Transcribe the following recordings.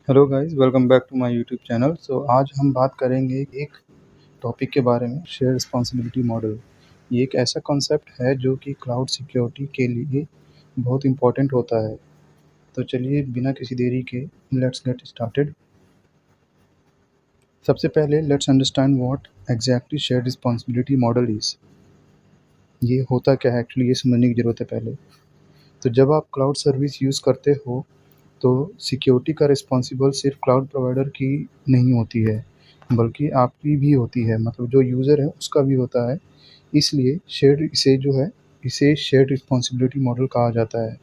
Hello guys, welcome back to my YouTube channel. आज हम बात करेंगे एक टॉपिक के बारे में, शेयर रिस्पॉन्सिबिलिटी मॉडल। ये एक ऐसा कॉन्सेप्ट है जो कि क्लाउड सिक्योरिटी के लिए बहुत इम्पोर्टेंट होता है। तो चलिए बिना किसी देरी के लेट्स गेट स्टार्टेड। सबसे पहले let's understand what exactly share responsibility model is. ये होता क्या है एक्चुअली, ये समझने की ज़रूरत है पहले। तो जब आप क्लाउड सर्विस यूज़ करते हो तो सिक्योरिटी का रिस्पॉन्सिबल सिर्फ क्लाउड प्रोवाइडर की नहीं होती है, बल्कि आपकी भी होती है, मतलब जो यूज़र है उसका भी होता है। इसलिए इसे शेयर्ड रिस्पॉन्सिबिलिटी मॉडल कहा जाता है।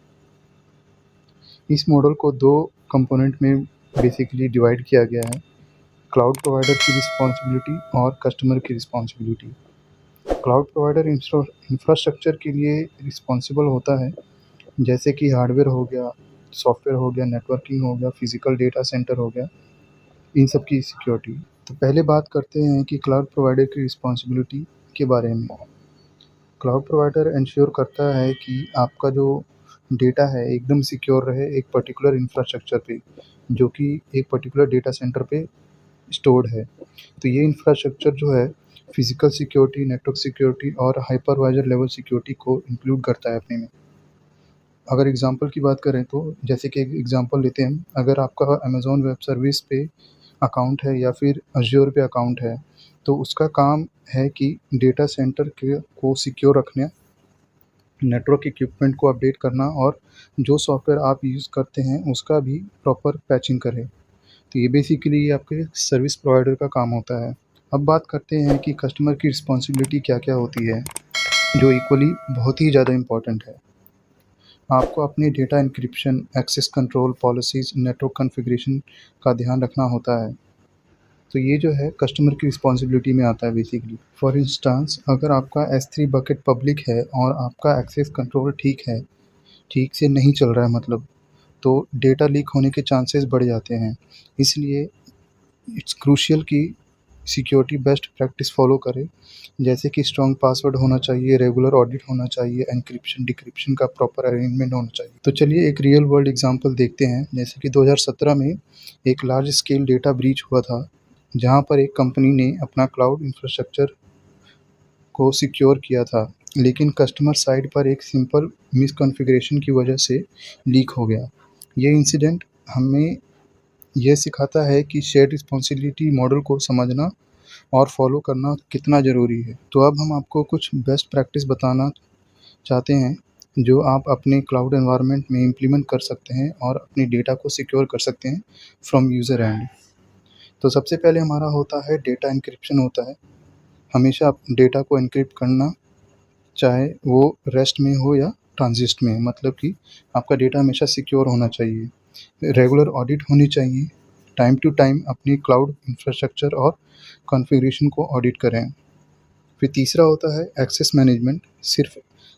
इस मॉडल को 2 कंपोनेंट में बेसिकली डिवाइड किया गया है, क्लाउड प्रोवाइडर की रिस्पॉन्सिबिलिटी और कस्टमर की रिस्पॉन्सिबिलिटी। क्लाउड प्रोवाइडर इंफ्रास्ट्रक्चर के लिए रिस्पॉन्सिबल होता है, जैसे कि हार्डवेयर हो गया, सॉफ्टवेयर हो गया, नेटवर्किंग हो गया, फिजिकल डेटा सेंटर हो गया, इन सब की सिक्योरिटी। तो पहले बात करते हैं कि क्लाउड प्रोवाइडर की रिस्पॉन्सिबिलिटी के बारे में। क्लाउड प्रोवाइडर इंश्योर करता है कि आपका जो डेटा है एकदम सिक्योर रहे एक पर्टिकुलर इंफ्रास्ट्रक्चर पे, जो कि एक पर्टिकुलर डेटा सेंटर पे स्टोर्ड है। तो ये इंफ्रास्ट्रक्चर जो है फिजिकल सिक्योरिटी, नेटवर्क सिक्योरिटी और हाइपरवाइजर लेवल सिक्योरिटी को इंक्लूड करता है अपने में। अगर एग्जांपल की बात करें तो जैसे कि एक एग्जांपल लेते हैं, अगर आपका अमेज़न वेब सर्विस पे अकाउंट है या फिर अज़्योर पे अकाउंट है, तो उसका काम है कि डेटा सेंटर के को सिक्योर रखना, नेटवर्क इक्विपमेंट को अपडेट करना और जो सॉफ्टवेयर आप यूज़ करते हैं उसका भी प्रॉपर पैचिंग करे। तो ये बेसिकली आपके सर्विस प्रोवाइडर का काम होता है। अब बात करते हैं कि कस्टमर की रिस्पॉन्सिबिलिटी क्या-क्या होती है, जो इक्वली बहुत ही ज़्यादा इम्पोर्टेंट है। आपको अपनी data encryption, access control policies, network configuration का ध्यान रखना होता है। तो ये जो है कस्टमर की रिस्पॉन्सिबिलिटी में आता है बेसिकली। फॉर इंस्टेंस, अगर आपका S3 बकेट पब्लिक है और आपका एक्सेस कंट्रोल ठीक से नहीं चल रहा है मतलब, तो डेटा लीक होने के चांसेस बढ़ जाते हैं। इसलिए इट्स क्रूशियल कि सिक्योरिटी बेस्ट प्रैक्टिस फ़ॉलो करें, जैसे कि स्ट्रॉन्ग पासवर्ड होना चाहिए, रेगुलर ऑडिट होना चाहिए, एन्क्रिप्शन, डिक्रिप्शन का प्रॉपर अरेंजमेंट होना चाहिए। तो चलिए एक रियल वर्ल्ड एग्ज़ाम्पल देखते हैं, जैसे कि 2017 में एक लार्ज स्केल डेटा ब्रीच हुआ था, जहाँ पर एक कंपनी ने अपना क्लाउड इंफ्रास्ट्रक्चर को सिक्योर किया था, लेकिन कस्टमर साइड पर एक सिंपल मिसकॉन्फ़िगरेशन की वजह से लीक हो गया। ये इंसिडेंट हमें ये सिखाता है कि शेयर्ड रिस्पॉन्सिबिलिटी मॉडल को समझना और फॉलो करना कितना ज़रूरी है। तो अब हम आपको कुछ बेस्ट प्रैक्टिस बताना चाहते हैं, जो आप अपने क्लाउड एनवायरनमेंट में इम्प्लीमेंट कर सकते हैं और अपने डेटा को सिक्योर कर सकते हैं फ्रॉम यूज़र एंड। तो सबसे पहले हमारा होता है डेटा एन्क्रिप्शन होता है। हमेशा आप डेटा को एन्क्रिप्ट करना, चाहे वो रेस्ट में हो या ट्रांज़िस्ट में, मतलब कि आपका डेटा हमेशा सिक्योर होना चाहिए। रेगुलर ऑडिट होनी चाहिए, टाइम टू टाइम अपनी क्लाउड इंफ्रास्ट्रक्चर और कॉन्फ़िगरेशन को ऑडिट करें। फिर तीसरा होता है एक्सेस मैनेजमेंट, सिर्फ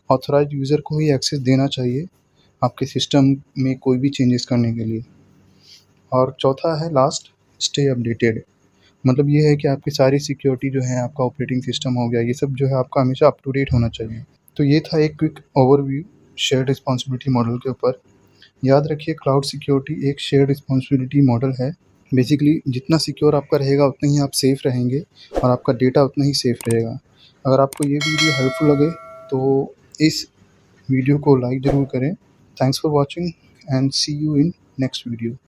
ऑथराइज्ड यूज़र को ही एक्सेस देना चाहिए आपके सिस्टम में कोई भी चेंजेस करने के लिए। और चौथा है लास्ट, स्टे अपडेटेड, मतलब ये है कि आपकी सारी सिक्योरिटी जो है, आपका ऑपरेटिंग सिस्टम हो गया, ये सब जो है आपका हमेशा अप टू डेट होना चाहिए। तो ये था एक quick overview shared responsibility model के ऊपर। याद रखिए, क्लाउड सिक्योरिटी एक शेयर्ड रिस्पॉन्सिबिलिटी मॉडल है। बेसिकली जितना सिक्योर आपका रहेगा उतना ही आप सेफ़ रहेंगे और आपका डेटा उतना ही सेफ़ रहेगा। अगर आपको ये वीडियो हेल्पफुल लगे तो इस वीडियो को लाइक ज़रूर करें। Thanks for watching and see you in next video.